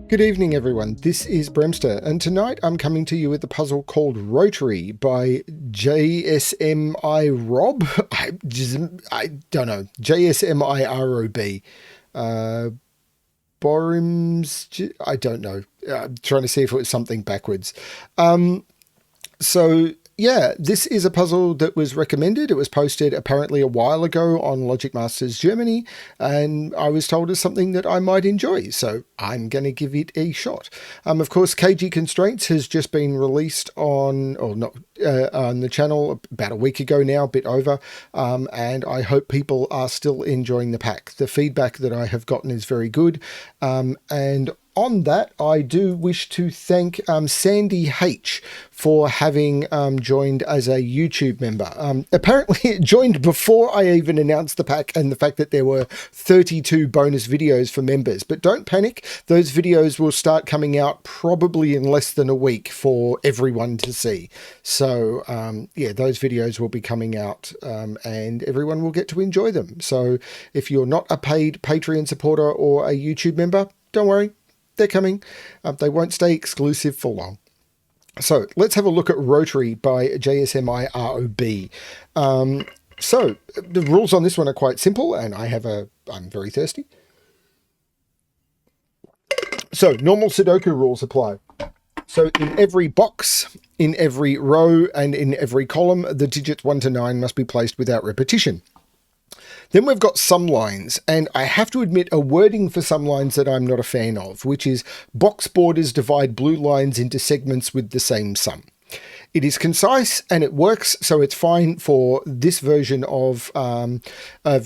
Good evening, everyone. This is BremSter, and tonight I'm coming to you with a puzzle called Rotary by jsmirob. I don't know. jsmirob. I don't know. I'm trying to see if it was something backwards. So yeah, this is a puzzle that was recommended. It was posted apparently a while ago on Logic Masters Germany, and I was told it's something that I might enjoy, so I'm going to give it a shot. Of course, Cagey Constraints has just been released on the channel about a week ago now, a bit over, and I hope people are still enjoying the pack. The feedback that I have gotten is very good, and on that, I do wish to thank Sandy H for having joined as a YouTube member. Apparently it joined before I even announced the pack and the fact that there were 32 bonus videos for members. But don't panic, those videos will start coming out probably in less than a week for everyone to see. So yeah, those videos will be coming out and everyone will get to enjoy them. So if you're not a paid Patreon supporter or a YouTube member, don't worry. They're coming. They won't stay exclusive for long. So let's have a look at Rotary by jsmirob. So the rules on this one are quite simple, and I'm very thirsty. So normal Sudoku rules apply. So in every box, in every row, and in every column, the digits 1 to 9 must be placed without repetition. Then we've got sum lines, and I have to admit a wording for sum lines that I'm not a fan of, which is box borders divide blue lines into segments with the same sum. It is concise and it works, so it's fine for this version of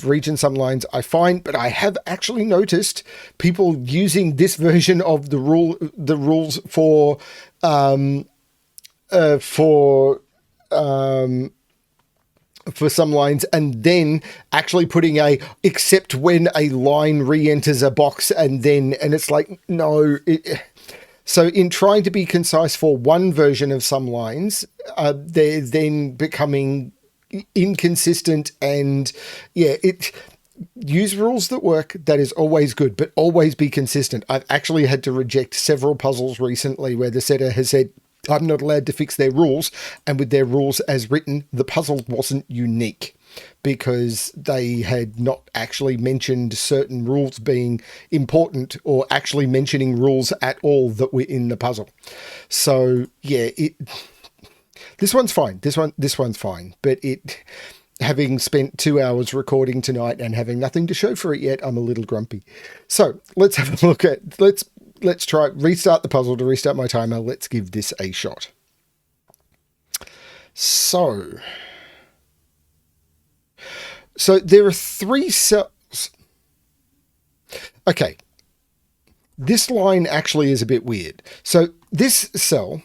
region sum lines, I find, but I have actually noticed people using this version of the rules for some lines, and then actually putting except when a line re-enters a box, and it's like, no. So in trying to be concise for one version of some lines, they're then becoming inconsistent, and yeah, use rules that work. That is always good, but always be consistent. I've actually had to reject several puzzles recently where the setter has said, I'm not allowed to fix their rules, and with their rules as written, the puzzle wasn't unique because they had not actually mentioned certain rules being important or actually mentioning rules at all that were in the puzzle. So yeah, this one's fine. This one's fine, but having spent 2 hours recording tonight and having nothing to show for it yet, I'm a little grumpy. So let's have a look at, let's try restart the puzzle to restart my timer. Let's give this a shot. So there are 3 cells. Okay. This line actually is a bit weird. So this cell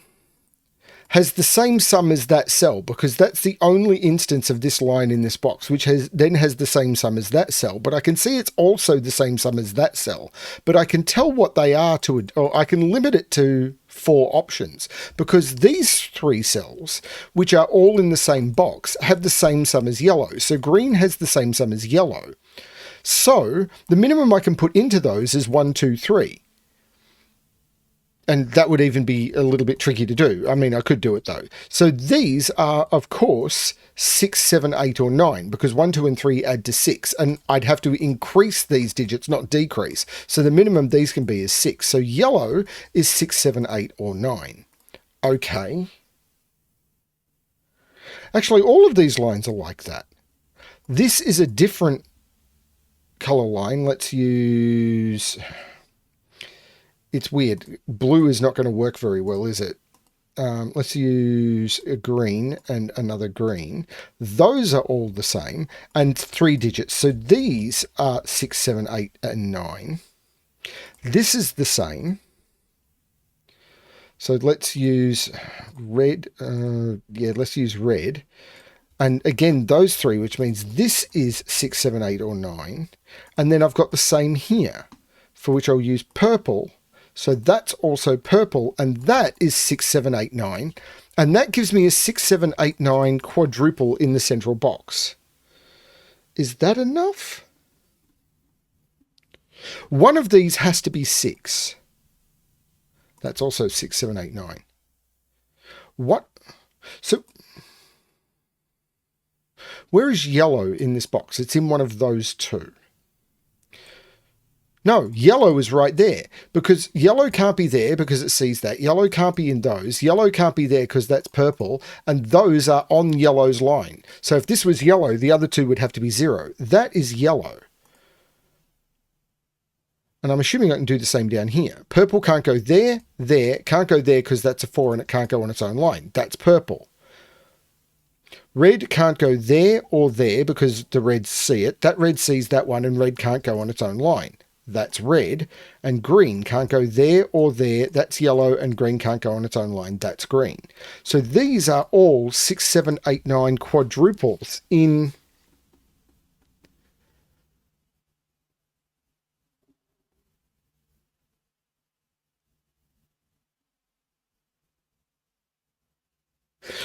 has the same sum as that cell because that's the only instance of this line in this box, which then has the same sum as that cell. But I can see it's also the same sum as that cell, but I can tell what they are or I can limit it to 4 options because these 3 cells, which are all in the same box, have the same sum as yellow. So green has the same sum as yellow. So the minimum I can put into those is 1, 2, 3. And that would even be a little bit tricky to do. I mean, I could do it though. So these are, of course, 6, 7, 8, or 9, because 1, 2, and 3 add to 6. And I'd have to increase these digits, not decrease. So the minimum these can be is 6. So yellow is 6, 7, 8, or 9. Okay. Actually, all of these lines are like that. This is a different color line. Let's use... It's weird. Blue is not going to work very well, is it? Let's use a green and another green. Those are all the same and 3 digits. So these are 6, 7, 8, and 9. This is the same. So let's use red. Yeah, let's use red. And again, those 3, which means this is 6, 7, 8, or 9. And then I've got the same here, for which I'll use purple. So that's also purple, and that is 6, 7, 8, 9. And that gives me a 6, 7, 8, 9 quadruple in the central box. Is that enough? One of these has to be 6. That's also 6, 7, 8, 9. What? So where is yellow in this box? It's in one of those two. No, yellow is right there, because yellow can't be there because it sees that. Yellow can't be in those. Yellow can't be there because that's purple, and those are on yellow's line. So if this was yellow, the other two would have to be 0. That is yellow. And I'm assuming I can do the same down here. Purple can't go there, can't go there because that's a 4 and it can't go on its own line. That's purple. Red can't go there or there because the reds see it. That red sees that one and red can't go on its own line. That's red. And green can't go there or there. That's yellow, and green can't go on its own line. That's green. So these are all 6, 7, 8, 9 quadruples in...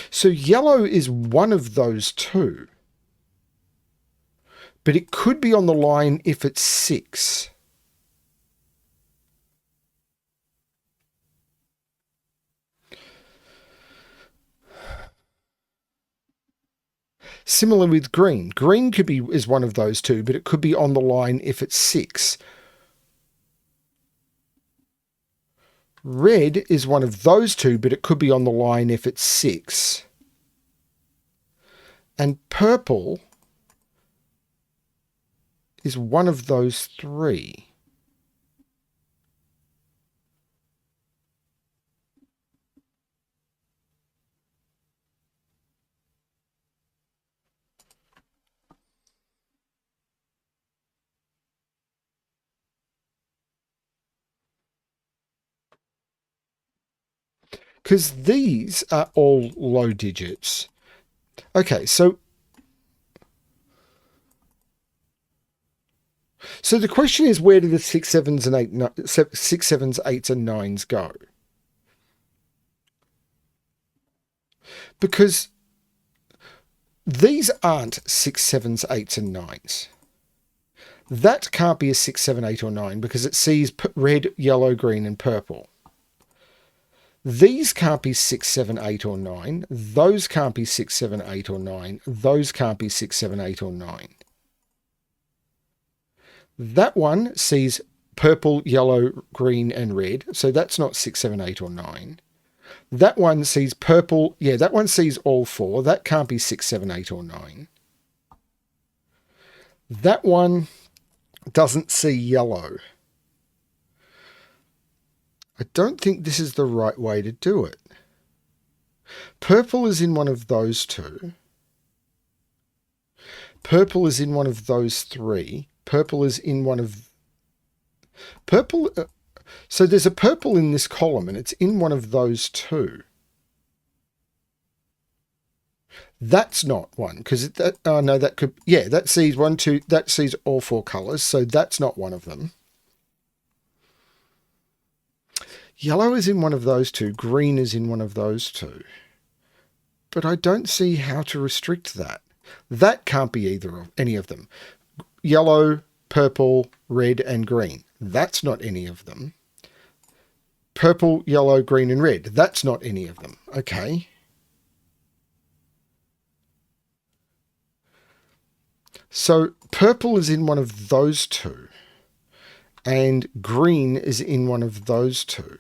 So yellow is one of those two. But it could be on the line if it's 6. Similar with green. Green is one of those two, but it could be on the line if it's 6. Red is one of those two, but it could be on the line if it's 6. And purple is one of those 3. Because these are all low digits. Okay, so the question is, where do the 6, 7s, and 8, 6, 7s, 8s, and 9s go? Because these aren't 6, 7s, 8s, and 9s. That can't be a 6, 7, 8, or 9 because it sees red, yellow, green, and purple. These can't be 6, 7, 8, or 9. Those can't be 6, 7, 8, or 9. Those can't be 6, 7, 8, or 9. That one sees purple, yellow, green, and red. So that's not 6, 7, 8, or 9. That one sees purple. Yeah, that one sees all 4. That can't be 6, 7, 8, or 9. That one doesn't see yellow. I don't think this is the right way to do it. Purple is in one of those two. Purple is in one of those 3. Purple is in one of... Purple... so there's a purple in this column, and it's in one of those 2. That's not one, because no, that could... Yeah, that sees 1, 2... That sees all 4 colours, so that's not one of them. Yellow is in one of those 2. Green is in one of those 2. But I don't see how to restrict that. That can't be any of them. Yellow, purple, red, and green. That's not any of them. Purple, yellow, green, and red. That's not any of them. Okay. So purple is in one of those 2. And green is in one of those 2.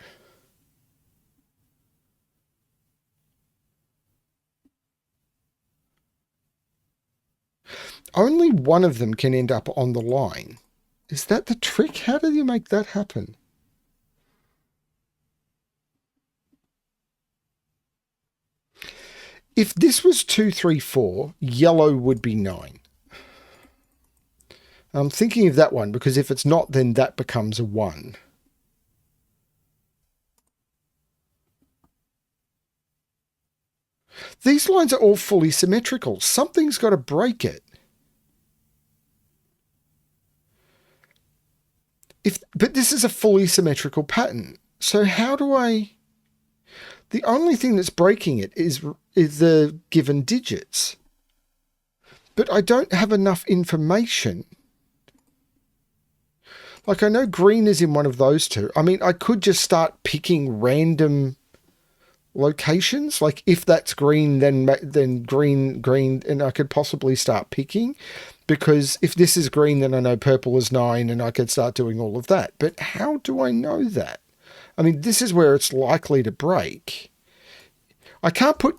Only one of them can end up on the line. Is that the trick? How do you make that happen? If this was 2, 3, 4, yellow would be 9. I'm thinking of that one because if it's not, then that becomes a 1. These lines are all fully symmetrical. Something's got to break it. But this is a fully symmetrical pattern. So how do I... The only thing that's breaking it is the given digits. But I don't have enough information. Like, I know green is in one of those two. I mean, I could just start picking random locations. Like, if that's green, then green, and I could possibly start picking. Because if this is green, then I know purple is 9, and I could start doing all of that. But how do I know that? I mean, this is where it's likely to break. I can't put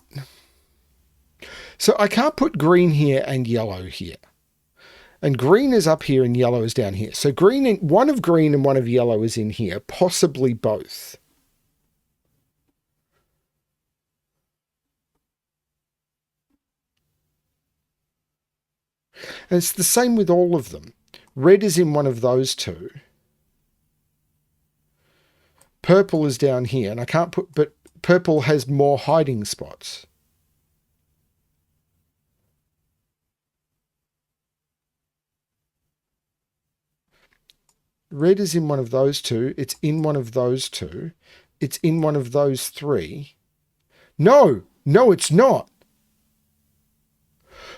green here and yellow here. And green is up here and yellow is down here. So one of green and one of yellow is in here, possibly both. And it's the same with all of them. Red is in one of those two. Purple is down here, and I can't put, but purple has more hiding spots. Red is in one of those two. It's in one of those two. It's in one of those three. No, it's not.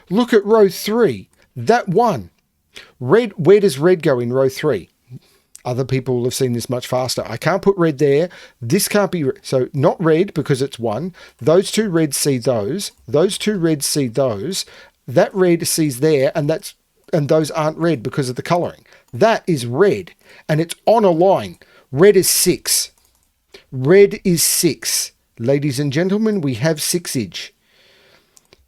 Look at row 3. That one. Red, where does red go in row 3? Other people will have seen this much faster. I can't put red there. This can't be, so not red because it's 1. Those two reds see those. Those two reds see those. That red sees there, and those aren't red because of the colouring. That is red, and it's on a line. Red is 6. Red is 6. Ladies and gentlemen, we have 6-age.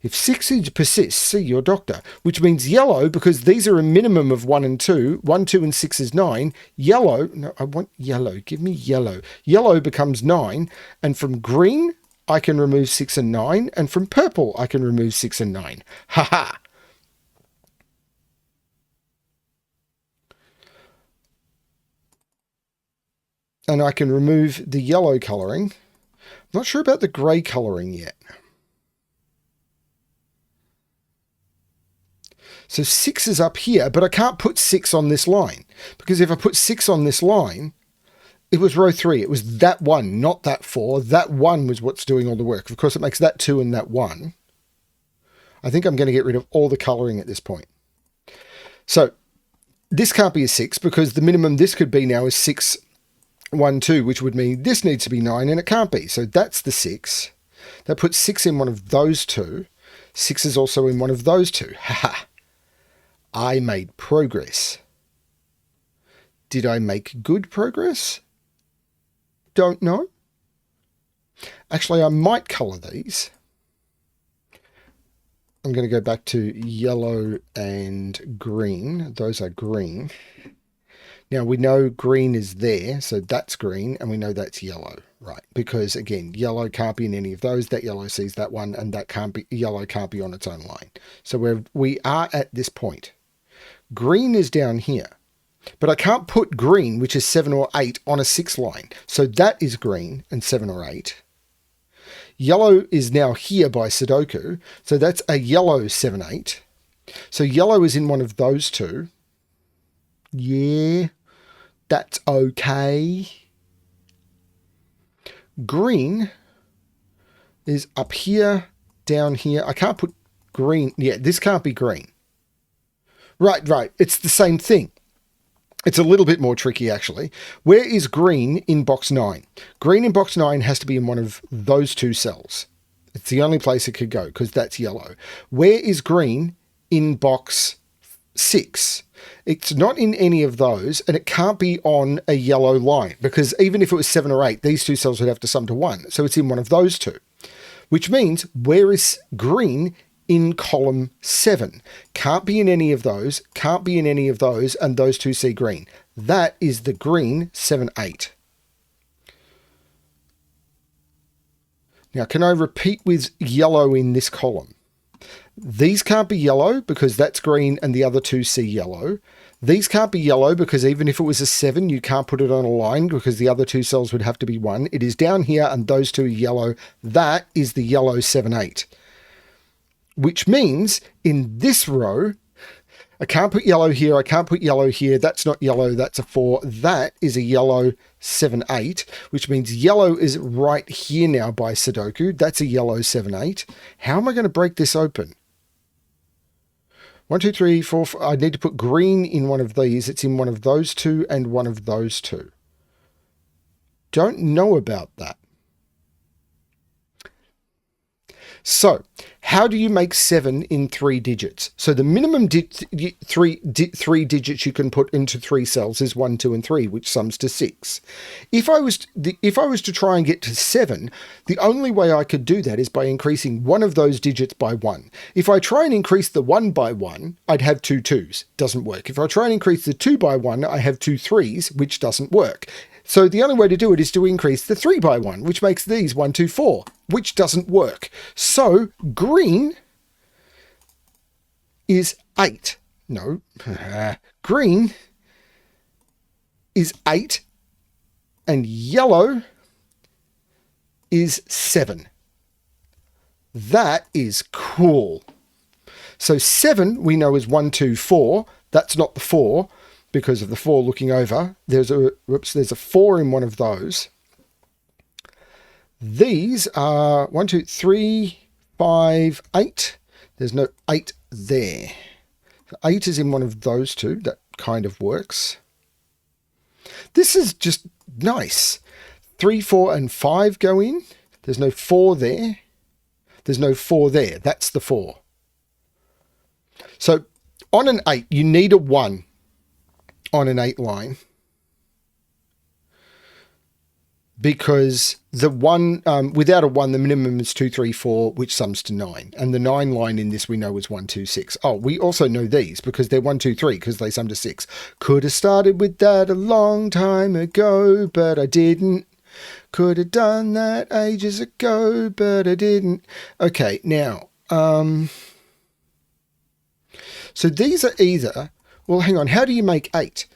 If 6-age persists, see your doctor, which means yellow, because these are a minimum of 1 and 2. 1, 2, and 6 is 9. Yellow, no, I want yellow. Give me yellow. Yellow becomes 9, and from green, I can remove 6 and 9, and from purple, I can remove 6 and 9. Ha ha! And I can remove the yellow colouring. I'm not sure about the grey colouring yet. So 6 is up here, but I can't put 6 on this line. Because if I put 6 on this line, it was row 3. It was that 1, not that 4. That 1 was what's doing all the work. Of course, it makes that 2 and that 1. I think I'm going to get rid of all the colouring at this point. So this can't be a 6, because the minimum this could be now is 6, 1, 2, which would mean this needs to be 9, and it can't be. So that's the 6. That puts 6 in one of those two. 6 is also in one of those two. Haha. I made progress. Did I make good progress? Don't know. Actually, I might colour these. I'm going to go back to yellow and green. Those are green. Now, we know green is there, so that's green, and we know that's yellow, right? Because, again, yellow can't be in any of those. That yellow sees that one, and that yellow can't be on its own line. So we are at this point. Green is down here, but I can't put green, which is 7 or 8, on a 6 line. So that is green and 7 or 8. Yellow is now here by Sudoku, so that's a yellow 7, 8. So yellow is in one of those two. Yeah, that's okay. Green is up here, down here. I can't put green. Yeah, this can't be green. Right. It's the same thing. It's a little bit more tricky, actually. Where is green in box 9? Green in box 9 has to be in one of those two cells. It's the only place it could go, because that's yellow. Where is green in box 6? It's not in any of those, and it can't be on a yellow line, because even if it was 7 or 8, these two cells would have to sum to 1. So it's in one of those two, which means where is green in column 7? Can't be in any of those, can't be in any of those, and those two see green. That is the green 7, 8. Now, can I repeat with yellow in this column? These can't be yellow because that's green and the other two see yellow. These can't be yellow because even if it was a 7, you can't put it on a line because the other two cells would have to be 1. It is down here and those two are yellow. That is the yellow 7, 8. Which means in this row, I can't put yellow here, I can't put yellow here, that's not yellow, that's a 4, that is a yellow 7, 8, which means yellow is right here now by Sudoku, that's a yellow 7, 8. How am I going to break this open? 1, 2, 3, 4, 5. I need to put green in one of these. It's in one of those two and one of those two. Don't know about that. So, how do you make 7 in 3 digits? So the minimum three digits you can put into 3 cells is 1, 2, and 3, which sums to 6. If I was to try and get to 7, the only way I could do that is by increasing one of those digits by 1. If I try and increase the 1 by 1, I'd have 2 2s. Doesn't work. If I try and increase the 2 by 1, I have 2 3s, which doesn't work. So the only way to do it is to increase the 3 by 1, which makes these 1, 2, 4, which doesn't work. So green is 8. No, green is 8 and yellow is 7. That is cool. So 7 we know is 1, 2, 4. That's not the 4. Because of the 4 looking over. There's a 4 in one of those. These are 1, 2, 3, 5, 8. There's no 8 there. So 8 is in one of those two. That kind of works. This is just nice. 3, 4, and 5 go in. There's no 4 there. There's no 4 there. That's the 4. So on an 8, you need a 1. On an 8 line, because the 1 without a 1 the minimum is 2, 3, 4, which sums to 9, and the 9 line in this we know is 1, 2, 6. Oh, we also know these because they're 1, 2, 3 because they sum to 6. Could have started with that a long time ago, but I didn't. Could have done that ages ago, but I didn't. Okay, now so these are either. Well, hang on. How do you make 8?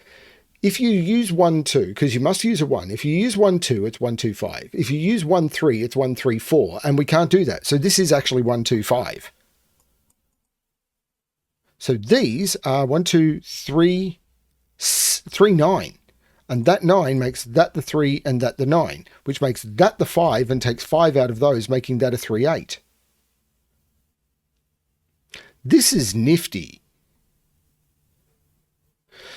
If you use 1, 2, because you must use a 1. If you use 1, 2, it's 1, 2, 5. If you use 1, 3, it's 1, 3, 4. And we can't do that. So this is actually 1, 2, 5. So these are 1, 2, 3, 3, 9. And that 9 makes that the 3 and that the 9, which makes that the 5 and takes 5 out of those, making that a 3, 8. This is nifty.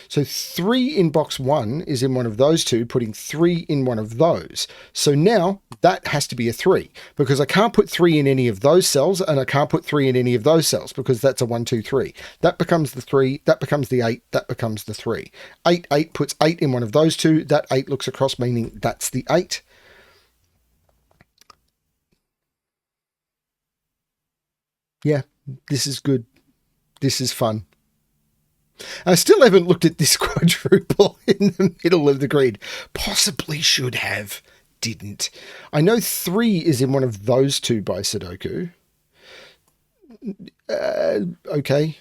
So 3 in box 1 is in one of those two, putting 3 in one of those. So now that has to be a 3 because I can't put 3 in any of those cells and I can't put 3 in any of those cells because that's a 1, 2, 3. That becomes the 3, that becomes the 8, that becomes the 3. 8, 8 puts 8 in one of those two. That 8 looks across, meaning that's the 8. Yeah, this is good. This is fun. I still haven't looked at this quadruple in the middle of the grid. Possibly should have. Didn't. I know 3 is in one of those two by Sudoku. Okay.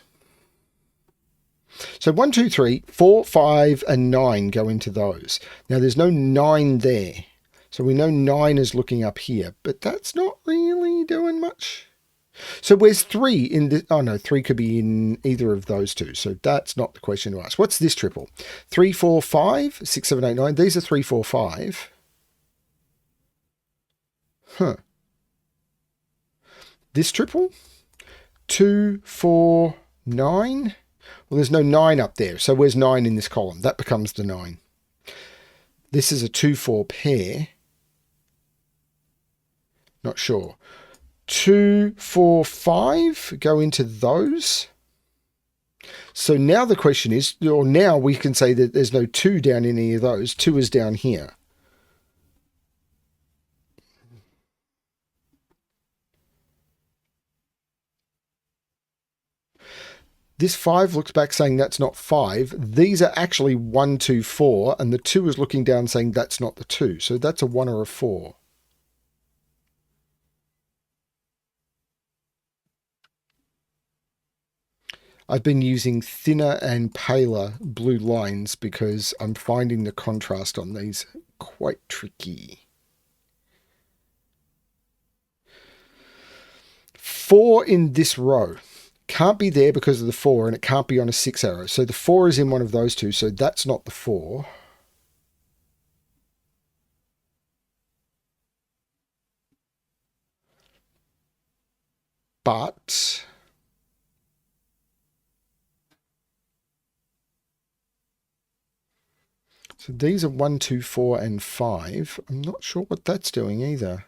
So 1, 2, 3, 4, 5, and 9 go into those. Now there's no 9 there. So we know 9 is looking up here, but that's not really doing much. So where's 3 in the... Oh, no, 3 could be in either of those two. So that's not the question to ask. What's this triple? 3, 4, 5, 6, 7, 8, 9. These are 3, 4, 5. Huh. This triple? 2, 4, 9. Well, there's no 9 up there. So where's 9 in this column? That becomes the 9. This is a 2, 4 pair. Not sure. 2, 4, 5 go into those. So now the question is, or now we can say that there's no 2 down in any of those. 2 is down here. This 5 looks back saying that's not 5. These are actually 1, 2, 4, and the 2 is looking down saying that's not the 2. So that's a 1 or a 4. I've been using thinner and paler blue lines because I'm finding the contrast on these quite tricky. 4 in this row. Can't be there because of the 4, and it can't be on a 6 arrow. So the 4 is in one of those two, so that's not the 4. But So these are 1, 2, 4, and 5. I'm not sure what that's doing either.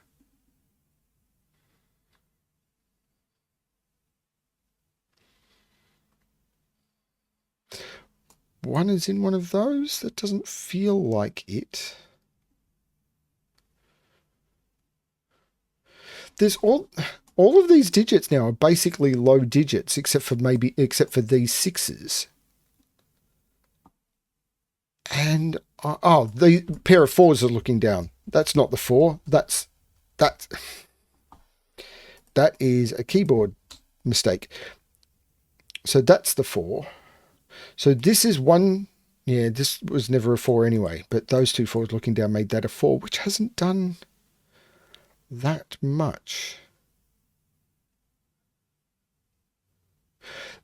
One is in one of those. That doesn't feel like it. There's all of these digits now are basically low digits, except for these sixes. And the pair of fours are looking down. That's not the 4. That is a keyboard mistake. So that's the 4. So this is 1. Yeah, this was never a 4 anyway. But those two 4s looking down made that a 4, which hasn't done that much.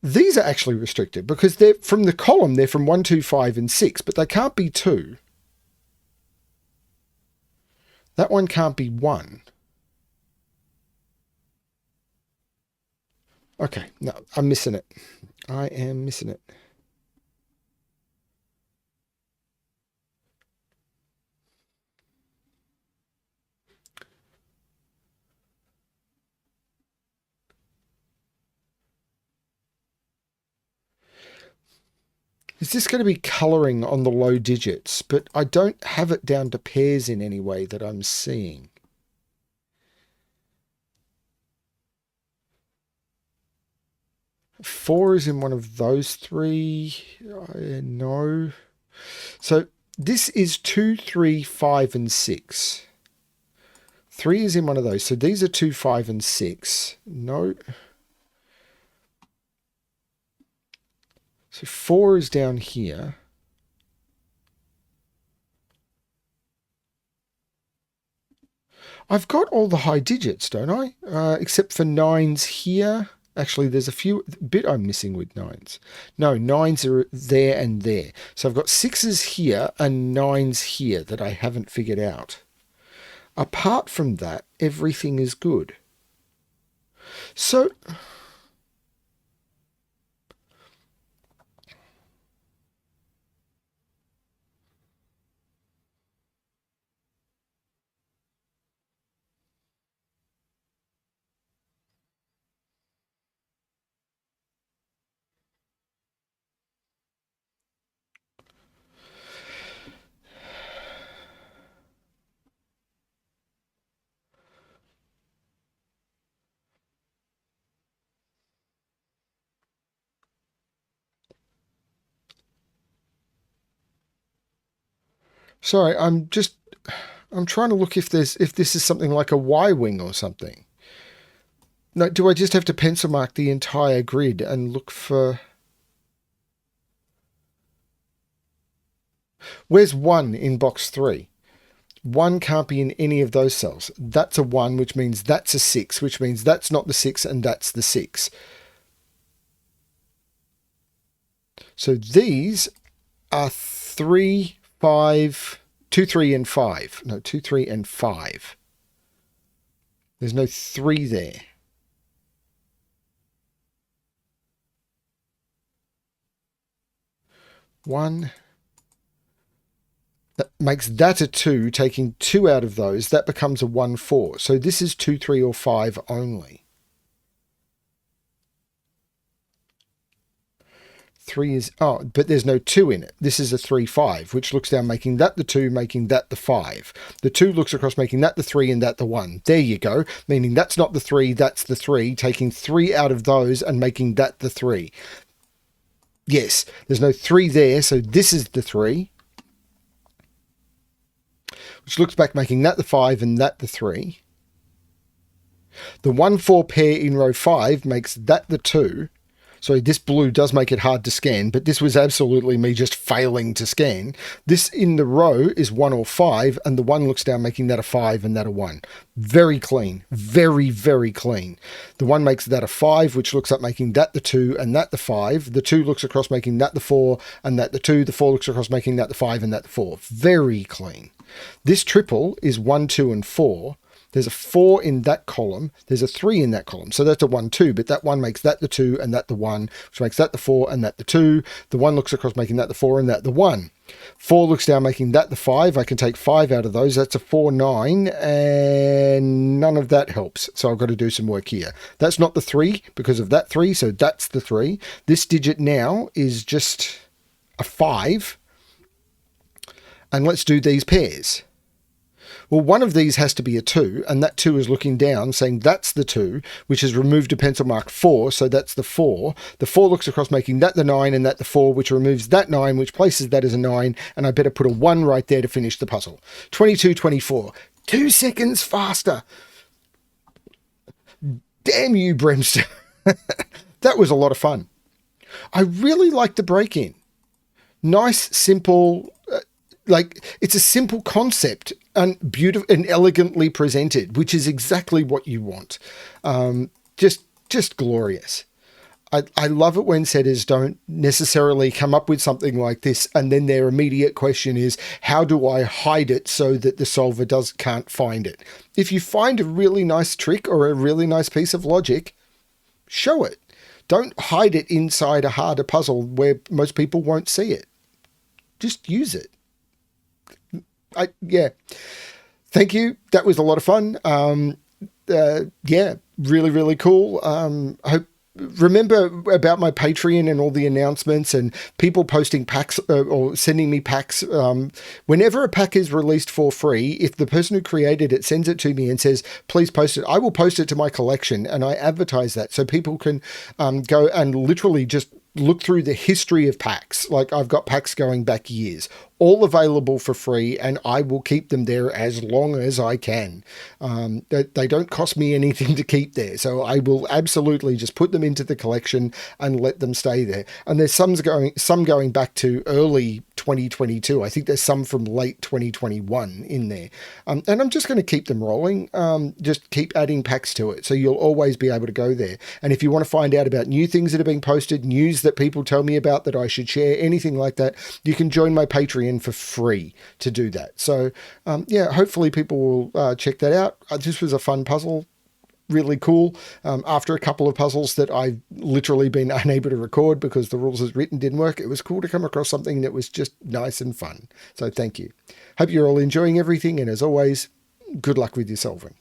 These are actually restricted because they're from the column. They're from 1, 2, 5, and 6, but they can't be 2. That one can't be 1. Okay, no, I'm missing it. I am missing it. Is this going to be colouring on the low digits? But I don't have it down to pairs in any way that I'm seeing. Four is in one of those 3. No. So this is 2, 3, 5, and 6. 3 is in one of those. So these are 2, 5, and 6. No. So 4 is down here. I've got all the high digits, don't I? Except for 9s here. Actually, there's a bit I'm missing with 9s. No, 9s are there and there. So I've got 6s here and 9s here that I haven't figured out. Apart from that, everything is good. So sorry, I'm trying to look if this is something like a Y-wing or something. No, do I just have to pencil mark the entire grid and look for... Where's 1 in box 3? 1 can't be in any of those cells. That's a 1, which means that's a 6, which means that's not the 6 and that's the 6. So these are 3, 5, 2, 3, and 5. No, 2, 3, and 5. There's no 3 there. 1. That makes that a 2, taking 2 out of those. That becomes a 1, 4. So this is 2, 3, or 5 only. 3 is... Oh, but there's no 2 in it. This is a 3, 5, which looks down, making that the 2, making that the 5. The 2 looks across, making that the 3 and that the 1. There you go. Meaning that's not the 3, that's the 3, taking 3 out of those and making that the 3. Yes, there's no 3 there, so this is the 3. Which looks back, making that the 5 and that the 3. The 1, 4 pair in row 5 makes that the 2. So this blue does make it hard to scan, but this was absolutely me just failing to scan. This in the row is 1 or 5, and the 1 looks down, making that a 5 and that a 1. Very clean. Very, very clean. The 1 makes that a 5, which looks up, making that the 2 and that the 5. The 2 looks across, making that the 4 and that the 2. The 4 looks across, making that the 5 and that the 4. Very clean. This triple is 1, 2, and 4. There's a 4 in that column. There's a 3 in that column. So that's a 1, 2, but that 1 makes that the 2 and that the 1, which makes that the 4 and that the 2. The 1 looks across, making that the 4 and that the 1. 4 looks down, making that the 5. I can take 5 out of those. That's a 4, 9, and none of that helps. So I've got to do some work here. That's not the 3 because of that 3, so that's the 3. This digit now is just a 5. And let's do these pairs. Well, one of these has to be a 2, and that 2 is looking down, saying that's the 2, which has removed a pencil mark 4, so that's the 4. The 4 looks across, making that the 9 and that the 4, which removes that 9, which places that as a 9, and I better put a 1 right there to finish the puzzle. 22, 24. 2 seconds faster. Damn you, BremSter. That was a lot of fun. I really like the break-in. Nice, simple... like, it's a simple concept and beautiful and elegantly presented, which is exactly what you want. Just glorious. I love it when setters don't necessarily come up with something like this, and then their immediate question is, how do I hide it so that the solver can't find it? If you find a really nice trick or a really nice piece of logic, show it. Don't hide it inside a harder puzzle where most people won't see it. Just use it. Yeah, thank you. That was a lot of fun. Yeah, really, really cool. Remember about my Patreon and all the announcements and people posting packs or sending me packs. Whenever a pack is released for free, if the person who created it sends it to me and says, please post it, I will post it to my collection, and I advertise that so people can go and literally just look through the history of packs. Like, I've got packs going back years, all available for free, and I will keep them there as long as I can. They don't cost me anything to keep there, so I will absolutely just put them into the collection and let them stay there. And there's some going back to early 2022. I think there's some from late 2021 in there. And I'm just going to keep them rolling. Just keep adding packs to it, so you'll always be able to go there. And if you want to find out about new things that are being posted, news that people tell me about that I should share, anything like that, you can join my Patreon for free to do that. So yeah, hopefully people will check that out. This was a fun puzzle. Really cool. After a couple of puzzles that I've literally been unable to record because the rules as written didn't work, it was cool to come across something that was just nice and fun. So thank you. Hope you're all enjoying everything, and as always, good luck with your solving.